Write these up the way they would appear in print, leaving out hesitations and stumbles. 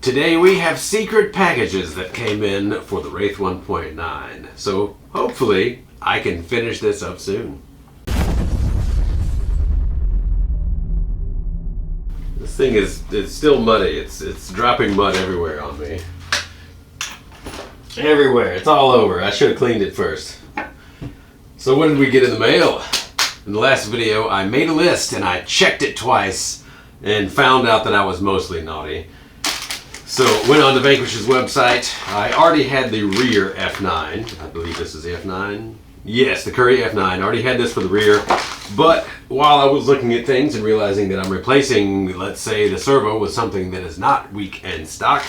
Today we have secret packages that came in for the Wraith 1.9, so hopefully I can finish this up soon. This thing it's still muddy. It's dropping mud everywhere on me. Everywhere. It's all over. I should have cleaned it first. So what did we get in the mail? In the last video I made a list and I checked it twice and found out that I was mostly naughty. So went on to Vanquish's website. I already had the rear F9. I believe this is the F9. Yes, the Curry F9. I already had this for the rear. But while I was looking at things and realizing that I'm replacing, let's say, the servo with something that is not weak and stock,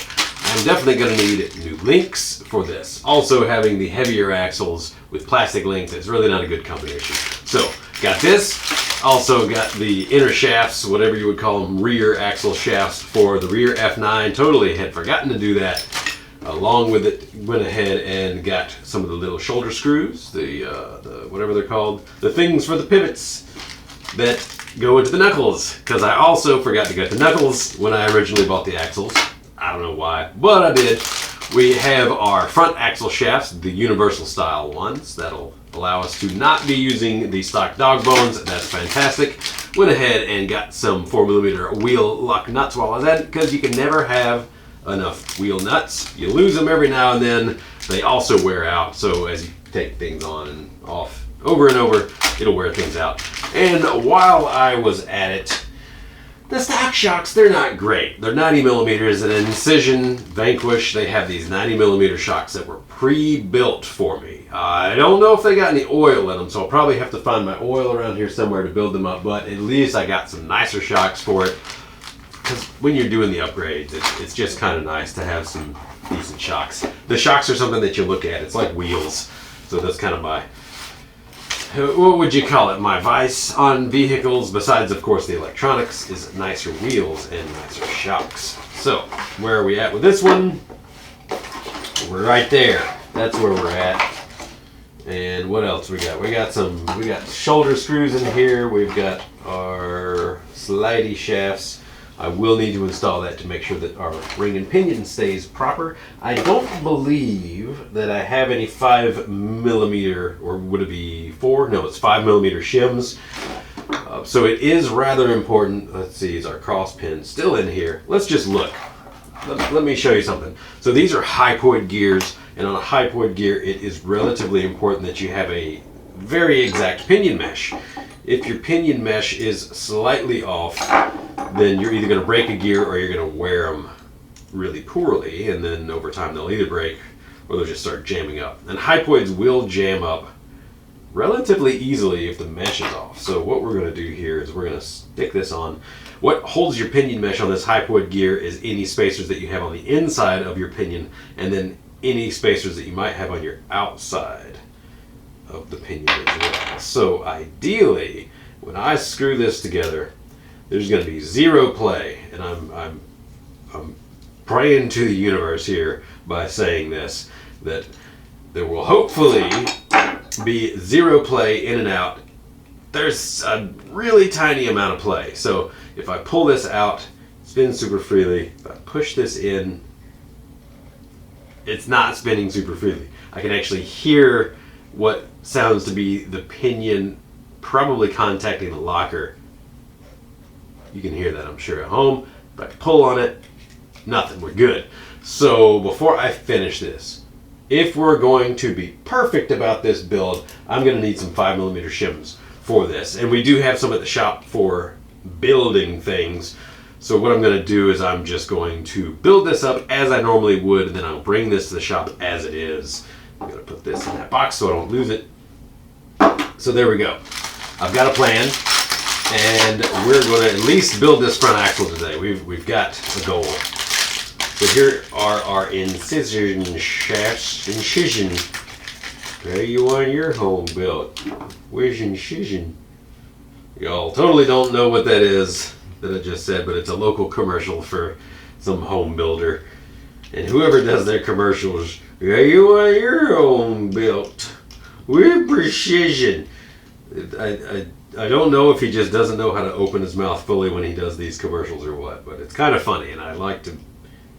I'm definitely going to need new links for this. Also, having the heavier axles with plastic links is really not a good combination. So, got this. Also got the inner shafts, whatever you would call them, rear axle shafts for the rear F9. Totally had forgotten to do that. Along with it, went ahead and got some of the little shoulder screws, the whatever they're called, the things for the pivots that go into the knuckles. Because I also forgot to get the knuckles when I originally bought the axles. I don't know why, but I did. We have our front axle shafts, the universal style ones. That'll allow us to not be using the stock dog bones. That's fantastic. Went ahead and got some 4mm wheel lock nuts while I was at it, because you can never have enough wheel nuts. You lose them every now and then. They also wear out, so as you take things on and off over and over, it'll wear things out. And while I was at it, the stock shocks, they're not great. They're 90mm, and Incision, Vanquish, they have these 90mm shocks that were pre-built for me. I don't know if they got any oil in them, so I'll probably have to find my oil around here somewhere to build them up, but at least I got some nicer shocks for it. Because when you're doing the upgrades, it's just kind of nice to have some decent shocks. The shocks are something that you look at. It's like wheels. So that's kind of my, what would you call it? My vice on vehicles, besides, of course, the electronics, is nicer wheels and nicer shocks. So, where are we at with this one? We're right there. That's where we're at. And what else we got? We got shoulder screws in here. We've got our slidey shafts. I will need to install that to make sure that our ring and pinion stays proper. I don't believe that I have any 5mm, or would it be 4? No, it's 5mm shims. So it is rather important. Let's see, is our cross pin still in here? Let's just look. Let me show you something. So these are hypoid gears, and on a hypoid gear, it is relatively important that you have a very exact pinion mesh. If your pinion mesh is slightly off, then you're either going to break a gear or you're going to wear them really poorly, and then over time they'll either break or they'll just start jamming up. And hypoids will jam up relatively easily if the mesh is off. So what we're going to do here is we're going to stick this on. What holds your pinion mesh on this hypoid gear is any spacers that you have on the inside of your pinion, and then any spacers that you might have on your outside of the pinion as well. So ideally, when I screw this together, there's going to be zero play, and I'm praying to the universe here by saying this, that there will hopefully be zero play in and out. There's a really tiny amount of play. So if I pull this out, spin super freely. If I push this in, it's not spinning super freely. I can actually hear what sounds to be the pinion probably contacting the locker. You can hear that, I'm sure, at home. If I pull on it, nothing, we're good. So before I finish this, if we're going to be perfect about this build, I'm going to need some 5mm shims for this. And we do have some at the shop for building things. So what I'm going to do is I'm just going to build this up as I normally would, and then I'll bring this to the shop as it is. I'm going to put this in that box so I don't lose it. So there we go. I've got a plan, and we're going to at least build this front axle today. We've got a goal. So here are our incision shafts. Incision. There you want your home built. Where's incision? Y'all totally don't know what that is that I just said, but it's a local commercial for some home builder. And whoever does their commercials, there you want your home built. With precision. I don't know if he just doesn't know how to open his mouth fully when he does these commercials or what, but it's kind of funny, and I like to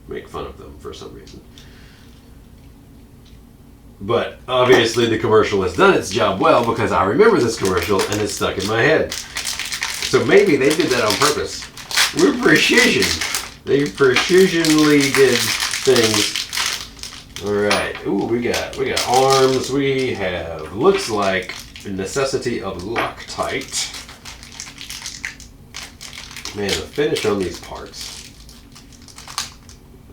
make fun of them for some reason. But obviously the commercial has done its job well, because I remember this commercial and it's stuck in my head. So maybe they did that on purpose. We're precision. They precisionally did things. Alright. Ooh, we got arms. We have, looks like, a necessity of Loctite. Man, the finish on these parts.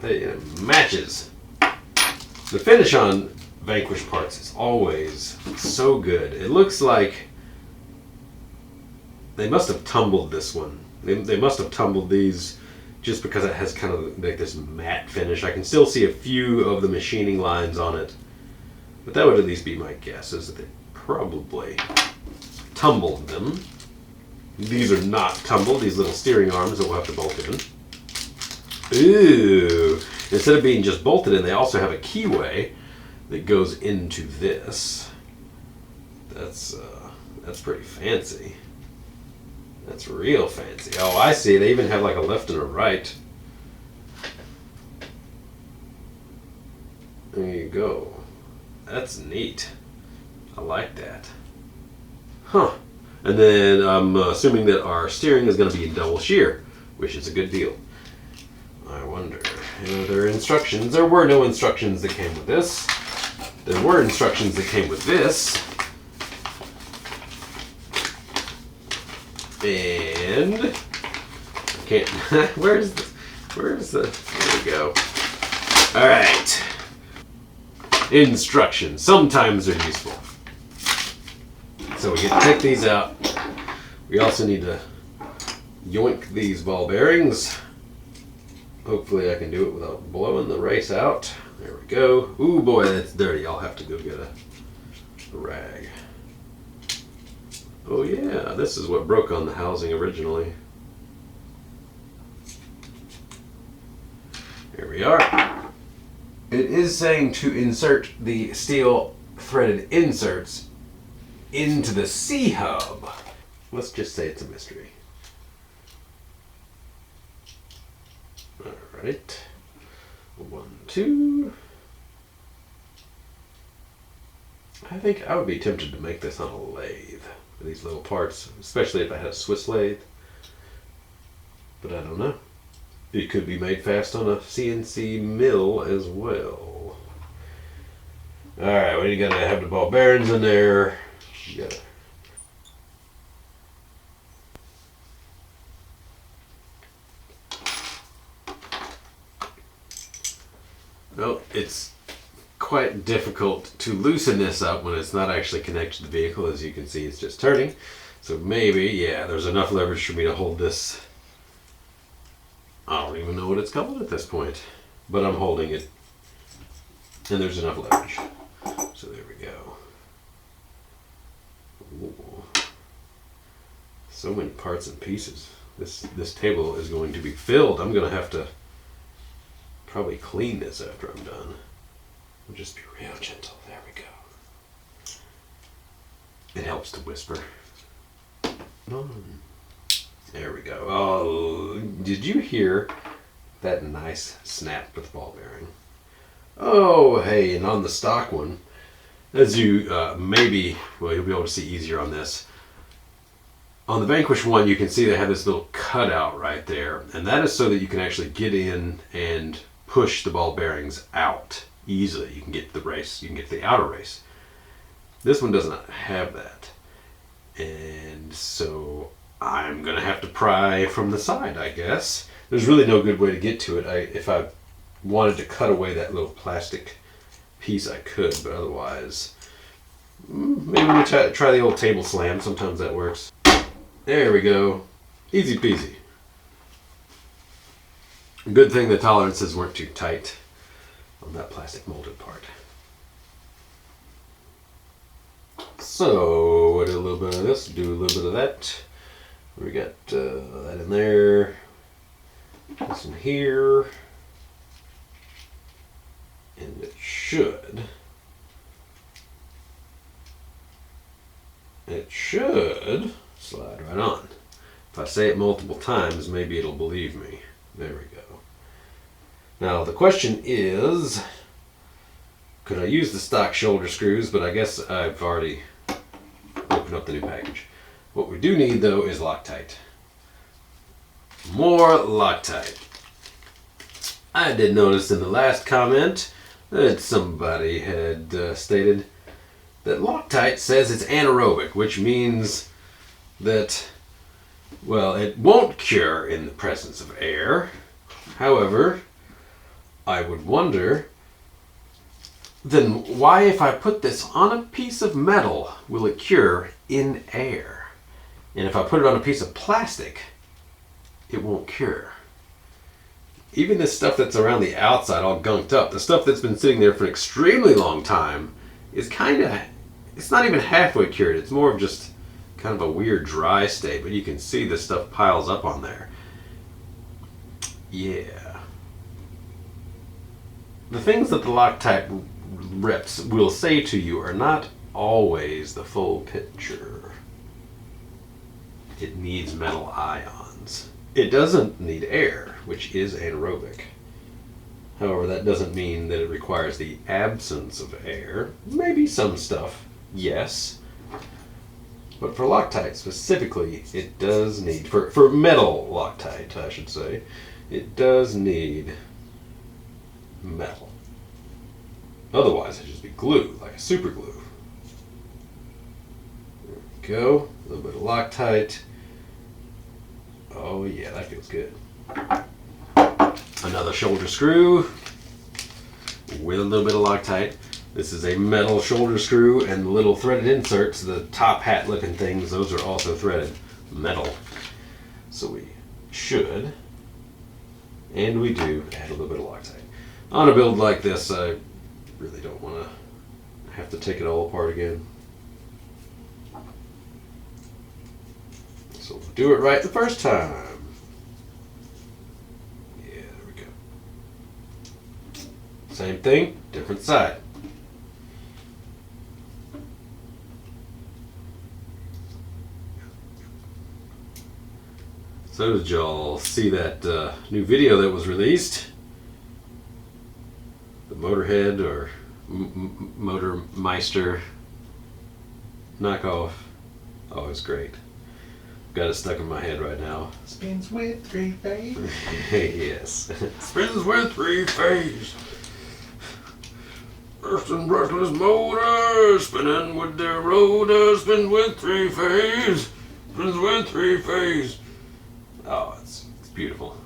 It matches. The finish on Vanquish parts is always so good. It looks like they must have tumbled this one. They must have tumbled these just because it has kind of like this matte finish. I can still see a few of the machining lines on it, but that would at least be my guess, is that they probably tumbled them. These are not tumbled, these little steering arms that we'll have to bolt in. Ooh! Instead of being just bolted in, they also have a keyway that goes into this. That's pretty fancy. That's real fancy. Oh, I see. They even have like a left and a right. There you go. That's neat. I like that. Huh. And then I'm assuming that our steering is going to be in double shear, which is a good deal. I wonder. Are there instructions? There were no instructions that came with this. There were instructions that came with this. And I can't. Where's the? There we go. All right. Instructions. Sometimes they're useful. So we get to take these out. We also need to yoink these ball bearings. Hopefully I can do it without blowing the race out. There we go. Ooh boy, that's dirty. I'll have to go get a rag. Oh yeah, this is what broke on the housing originally. Here we are. It is saying to insert the steel threaded inserts into the C-hub. Let's just say it's a mystery. Alright. 1, 2. I think I would be tempted to make this on a lathe. These little parts, especially if I had a Swiss lathe. But I don't know. It could be made fast on a CNC mill as well. Alright, well, you gotta have the ball bearings in there. You gotta. Well, it's quite difficult to loosen this up when it's not actually connected to the vehicle. As you can see, it's just turning. So maybe, yeah, there's enough leverage for me to hold this. I don't even know what it's called at this point, but I'm holding it, and there's enough leverage. So there we go. Ooh. So many parts and pieces. This table is going to be filled. I'm going to have to probably clean this after I'm done. We'll just be real gentle. There we go. It helps to whisper. There we go. Oh, did you hear that nice snap with the ball bearing? Oh, hey, and on the stock one, as you maybe, well, you'll be able to see easier on this. On the Vanquish one, you can see they have this little cutout right there, and that is so that you can actually get in and push the ball bearings out easily. You can get the race, you can get to the outer race. This one does not have that, and so I'm gonna have to pry from the side, I guess. There's really no good way to get to it. If I wanted to cut away that little plastic piece, I could, but otherwise, maybe we try the old table slam. Sometimes that works. There we go. Easy peasy. Good thing the tolerances weren't too tight on that plastic molded part. So, we'll do a little bit of this, do a little bit of that. We got that in there, this in here, and it should slide right on. If I say it multiple times, maybe it'll believe me. There we go. Now the question is, could I use the stock shoulder screws? But I guess I've already opened up the new package. What we do need though is Loctite. More Loctite. I did notice in the last comment that somebody had stated that Loctite says it's anaerobic, which means that, well, it won't cure in the presence of air. However, I would wonder, then why, if I put this on a piece of metal, will it cure in air? And if I put it on a piece of plastic, it won't cure. Even this stuff that's around the outside all gunked up, the stuff that's been sitting there for an extremely long time, is kind of, it's not even halfway cured. It's more of just kind of a weird dry state, but you can see this stuff piles up on there. Yeah. The things that the Loctite reps will say to you are not always the full picture. It needs metal ions. It doesn't need air, which is anaerobic. However, that doesn't mean that it requires the absence of air. Maybe some stuff, yes. But for Loctite specifically, it does need, for metal Loctite, I should say, it does need metal. Otherwise, it'd just be glue, like a super glue. There we go. A little bit of Loctite. Oh yeah, that feels good. Another shoulder screw with a little bit of Loctite. This is a metal shoulder screw, and the little threaded inserts, the top hat looking things, those are also threaded metal. So we should, and we do, add a little bit of Loctite. On a build like this, I really don't want to have to take it all apart again. So we'll do it right the first time. Yeah, there we go. Same thing, different side. So did y'all see that new video that was released? The Motorhead or Motor Meister knockoff. Oh, it's great. Got it stuck in my head right now. Spins with 3 phase. Yes. Spins with 3 phase. Burst and brushless motor, spinning with their rotor, spins with 3 phase. Spins with 3 phase. Oh, it's beautiful.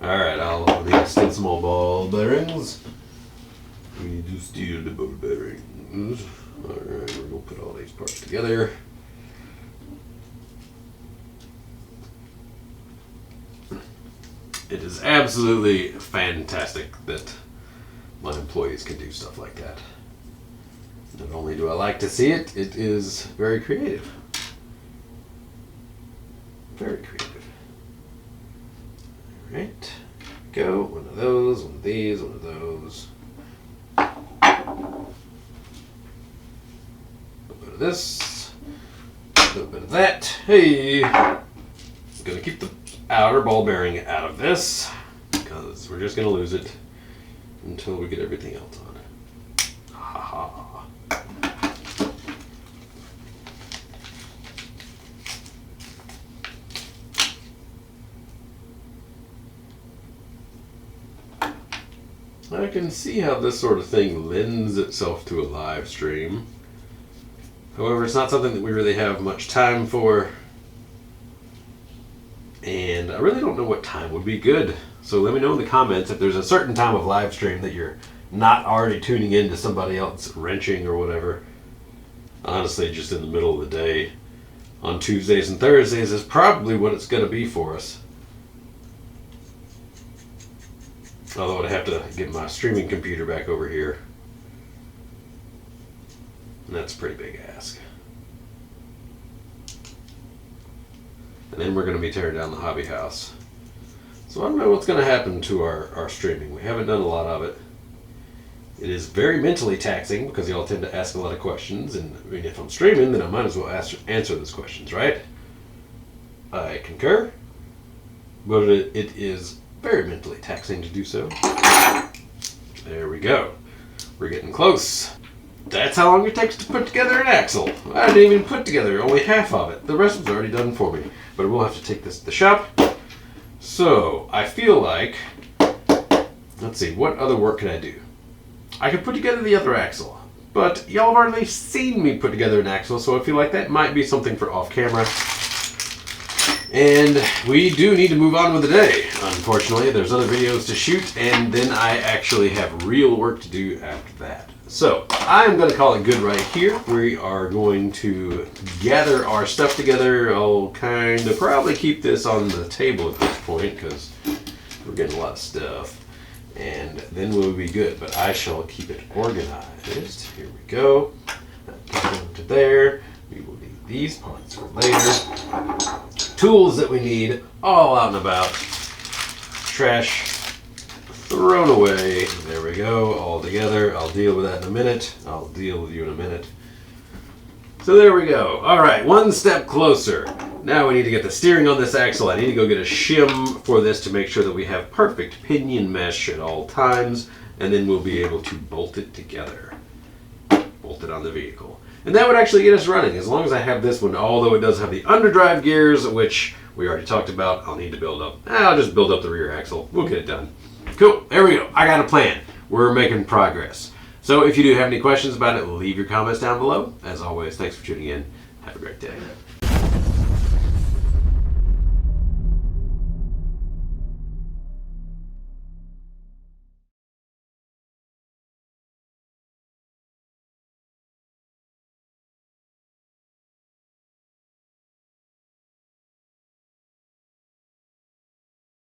Alright, I'll need to steal some more ball bearings. We need to steal the ball bearings. Alright, we're going to put all these parts together. It is absolutely fantastic that my employees can do stuff like that. Not only do I like to see it, it is very creative. Very creative. Alright, go. One of those, one of these, one of those. A little bit of this, a little bit of that. Hey! I'm gonna keep the outer ball bearing out of this because we're just gonna lose it until we get everything else on. Ha ha. I can see how this sort of thing lends itself to a live stream. However, it's not something that we really have much time for. And I really don't know what time would be good. So let me know in the comments if there's a certain time of live stream that you're not already tuning in to somebody else wrenching or whatever. Honestly, just in the middle of the day on Tuesdays and Thursdays is probably what it's going to be for us. Although I'd have to get my streaming computer back over here. And that's a pretty big ask. And then we're going to be tearing down the hobby house. So I don't know what's going to happen to our streaming. We haven't done a lot of it. It is very mentally taxing because y'all tend to ask a lot of questions. And I mean, if I'm streaming, then I might as well answer those questions, right? I concur. But it is Very mentally taxing to do so. There we go. We're getting close. That's how long it takes to put together an axle. I didn't even put together only half of it. The rest was already done for me. But we'll have to take this to the shop. So, I feel like, let's see, what other work can I do? I could put together the other axle. But y'all have already seen me put together an axle, so I feel like that might be something for off camera. And we do need to move on with the day. Unfortunately, there's other videos to shoot, and then I actually have real work to do after that. So, I'm going to call it good right here. We are going to gather our stuff together. I'll kind of probably keep this on the table at this point, because we're getting a lot of stuff. And then we'll be good, but I shall keep it organized. Here we go. Put it over to there. We will need these parts for later. Tools that we need, all out and about. Trash thrown away. There we go, all together. I'll deal with that in a minute. I'll deal with you in a minute. So there we go. All right, one step closer. Now we need to get the steering on this axle. I need to go get a shim for this to make sure that we have perfect pinion mesh at all times, and then we'll be able to bolt it together. Bolt it on the vehicle. And that would actually get us running, as long as I have this one, although it does have the underdrive gears, which we already talked about. I'll need to build up. I'll just build up the rear axle. We'll get it done. Cool, there we go. I got a plan. We're making progress. So if you do have any questions about it, leave your comments down below. As always, thanks for tuning in. Have a great day.